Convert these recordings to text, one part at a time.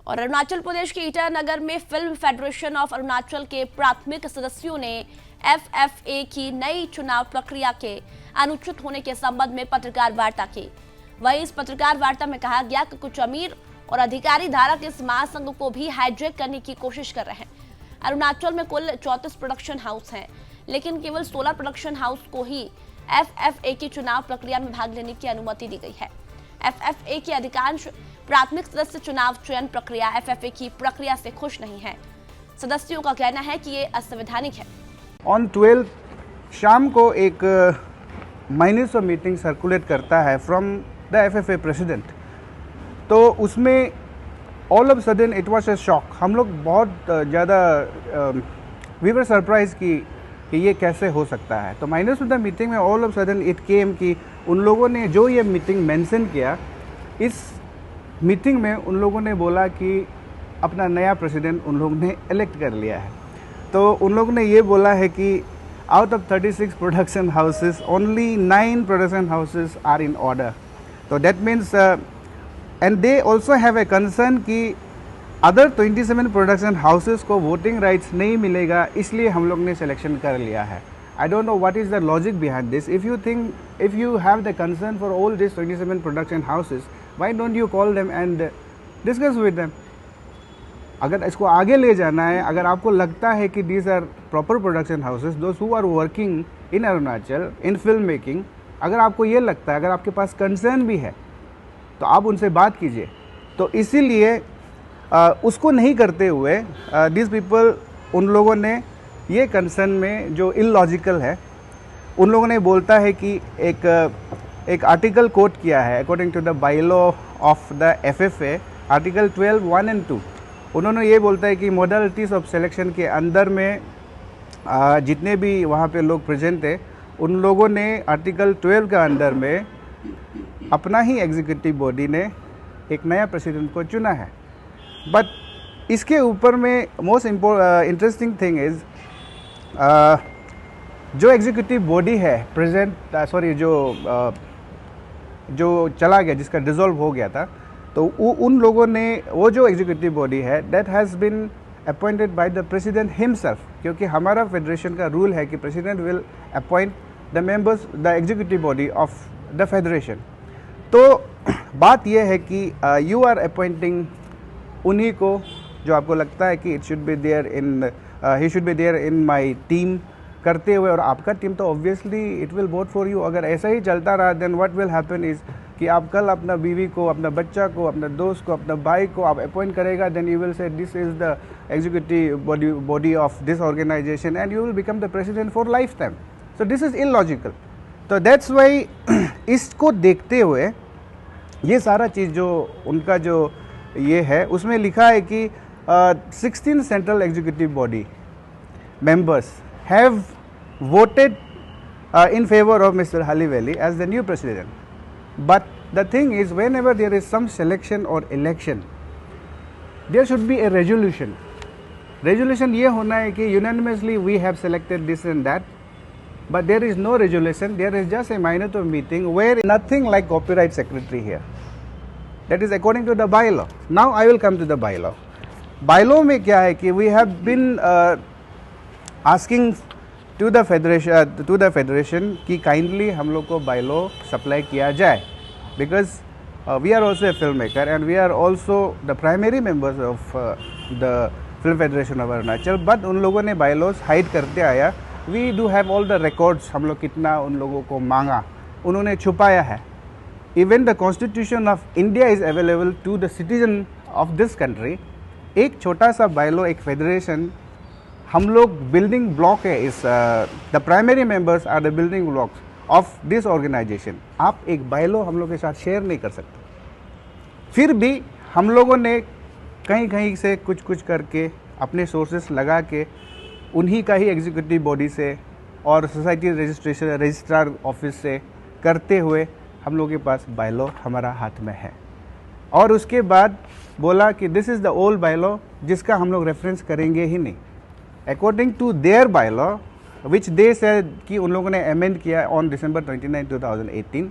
और अरुणाचल प्रदेश के ईटानगर में फिल्म फेडरेशन ऑफ अरुणाचल के प्राथमिक सदस्यों ने एफएफए की नई चुनाव प्रक्रिया के अनुचित होने के संबंध में पत्रकार वार्ता की। वहीं इस पत्रकार वार्ता में कहा गया कि कुछ अमीर और अधिकारी धारक इस महासंघ को भी हाईजैक करने की कोशिश कर रहे हैं। अरुणाचल में कुल 34 प्रोडक्शन हाउस हैं, लेकिन केवल 16 प्रोडक्शन हाउस को ही एफएफए की चुनाव प्रक्रिया में भाग लेने की अनुमति दी गई है। एफएफए के अधिकांश प्राथमिक सदस्य चुनाव चयन प्रक्रिया एफएफए की प्रक्रिया से खुश नहीं है। सदस्यों का कहना है कि ये असंवैधानिक है। ऑन 12 शाम को एक माइनस ऑफ मीटिंग सर्कुलेट करता है फ्रॉम द एफएफए प्रेसिडेंट। तो उसमें all of sudden it was a shock. हम लोग बहुत ज़्यादा वी वर सरप्राइज कि ये कैसे हो सकता है। तो माइनस ऑफ द मीटिंग में all of sudden it came कि उन लोगों ने जो ये मीटिंग मेंशन किया, इस मीटिंग में उन लोगों ने बोला कि अपना नया प्रेसिडेंट उन लोगों ने इलेक्ट कर लिया है। तो उन लोगों ने ये बोला है कि out of 36 production houses only 9 production houses are in order. तो that means and they also have a concern कि अदर 27 प्रोडक्शन हाउसेस को वोटिंग राइट्स नहीं मिलेगा, इसलिए हम लोग ने सिलेक्शन कर लिया है। I don't know what is the logic behind this. If you have the concern for all these 27 production houses, why don't you call them and discuss with them? अगर इसको आगे ले जाना है, अगर आपको लगता है कि these are proper production houses, those who are working in Arunachal in film making, अगर आपको ये लगता है, अगर आपके पास concern भी है, तो आप उनसे बात कीजिए। तो इसीलिए उसको नहीं करते हुए these people, उन लोगों ने ये कंसर्न में जो इलॉजिकल है, उन लोगों ने बोलता है कि एक आर्टिकल कोट किया है according to the bylaw of the FFA, article 12 1 and 2। उन्होंने ये बोलता है कि मॉडलिटीज़ ऑफ सिलेक्शन के अंदर में जितने भी वहाँ पे लोग प्रेजेंट थे, उन लोगों ने आर्टिकल 12 के अंदर में अपना ही एग्जीक्यूटिव बॉडी ने एक नया प्रेसिडेंट को चुना है। बट इसके ऊपर में मोस्ट इंटरेस्टिंग थिंग इज़ जो एग्जीक्यूटिव बॉडी है प्रेजेंट जो चला गया, जिसका डिसॉल्व हो गया था, तो उन लोगों ने वो जो एग्जीक्यूटिव बॉडी है that has been appointed by the president himself, क्योंकि हमारा फेडरेशन का रूल है कि president will appoint the members the executive body of the federation. तो बात यह है कि यू आर अपॉइंटिंग उन्हीं को जो आपको लगता है कि it should be there in he should be there in my team करते हुए, और आपका टीम तो obviously it will vote for you. अगर ऐसा ही चलता रहा then what will happen is कि आप कल अपना बीवी को, अपना बच्चा को, अपना दोस्त को, अपना भाई को आप अपॉइंट करेगा, then you will say this is the executive body of this organisation and you will become the president for life time. So this is illogical. तो दैट्स वाई इसको देखते हुए ये सारा चीज़ जो उनका जो ये है उसमें लिखा है कि 16 central executive body members have voted in favor of Mr. Halivelli as the new president. But the thing is, whenever there is some selection or election, there should be a resolution. Resolution ये होना है कि unanimously we have selected this and that, but there is no resolution. There is just a minute of meeting where nothing like copyright secretary here. That is according to the bylaw. Now I will come to the bylaw. Bylaw में क्या है कि we have been asking to the federation कि kindly हम लोग को bylaw supply किया जाए, because we are also a film maker and we are also the primary members of the film federation of Arunachal. But उन लोगों ने बायलॉज हाइड करते आया। We do have all the records, हम लोग कितना उन लोगों को मांगा, उन्होंने छुपाया है। Even the constitution of India is available to the citizen of this country. एक छोटा सा बायलॉ, एक फेडरेशन, हम लोग बिल्डिंग ब्लॉक है, इस the primary members are the building blocks of this organisation. आप एक बायलॉ हम लोग के साथ शेयर नहीं कर सकते। फिर भी हम लोगों ने कहीं कहीं से कुछ करके अपने सोर्सेस लगा के उन्हीं का ही एग्जीक्यूटिव बॉडी से और सोसाइटी रजिस्ट्रार ऑफिस से करते हुए हम लोग के पास बायलॉ हमारा हाथ में है। और उसके बाद बोला कि this is the old bylaw, जिसका हम लोग रेफरेंस करेंगे ही नहीं। According to their bylaw which they said कि उन लोगों ने अमेंड किया on December 29, 2018,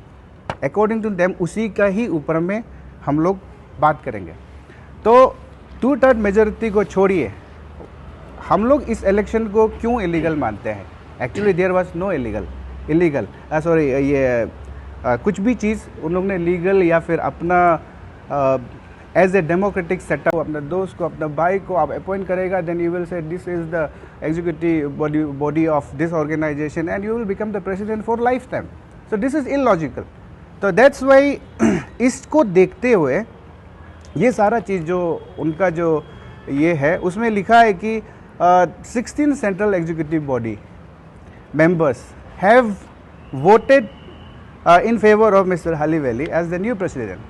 according to them उसी का ही ऊपर में हम लोग बात करेंगे। तो 2/3 मेजॉरिटी को छोड़िए, हम लोग इस इलेक्शन को क्यों इलीगल मानते हैं? Actually there was no illegal sorry ये कुछ भी चीज़ उन लोग ने लीगल या फिर अपना एज ए डेमोक्रेटिक सेटअप अपने दोस्त को अपने भाई को आप अपॉइंट करेगा, then you will say this is the executive body of this organisation and you will become the president for life time. So this is illogical. तो दैट्स वाई इसको देखते हुए ये सारा चीज़ जो उनका जो ये है उसमें लिखा है कि 16 central executive body members have voted in favor of Mr. Haliveli as the new president.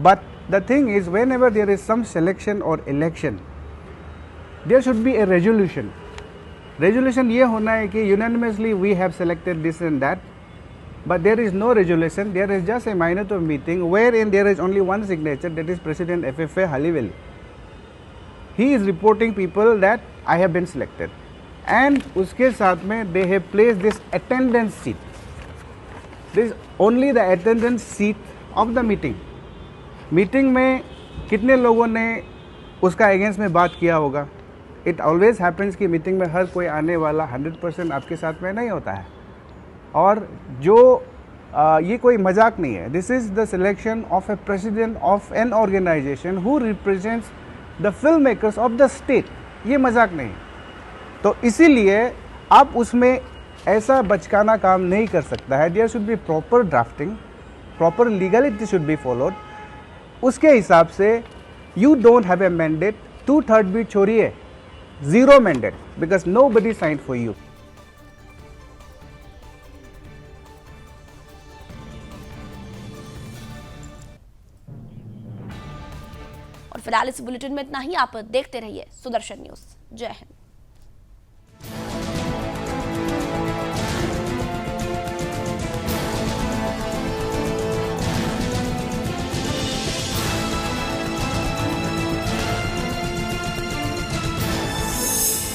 But the thing is, whenever there is some selection or election, there should be a resolution. Resolution ये होना है कि unanimously we have selected this and that, but there is no resolution. There is just a minute of meeting wherein there is only one signature, that is President FFA Haliveli. He is reporting people that I have been selected. And उसके साथ में they have placed this attendance sheet. This is only the attendance sheet of the meeting. Meeting में कितने लोगों ने उसका against में बात किया होगा? इट ऑलवेज हैपन्स कि मीटिंग में हर कोई आने वाला 100% आपके साथ में नहीं होता है. और जो ये कोई मजाक नहीं है. This is the selection of a president of an organisation who represents the film makers of the state. ये मजाक नहीं. तो इसीलिए आप उसमें ऐसा बचकाना काम नहीं कर सकता है. There should be proper drafting, proper legality should be followed. उसके हिसाब से you don't have a mandate. 2/3 भी छोड़िए, 0 mandate, because nobody signed for you. और फिलहाल इस बुलेटिन में इतना ही. आप देखते रहिए सुदर्शन न्यूज. जय हिंद.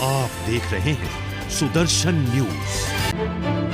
आप देख रहे हैं सुदर्शन न्यूज.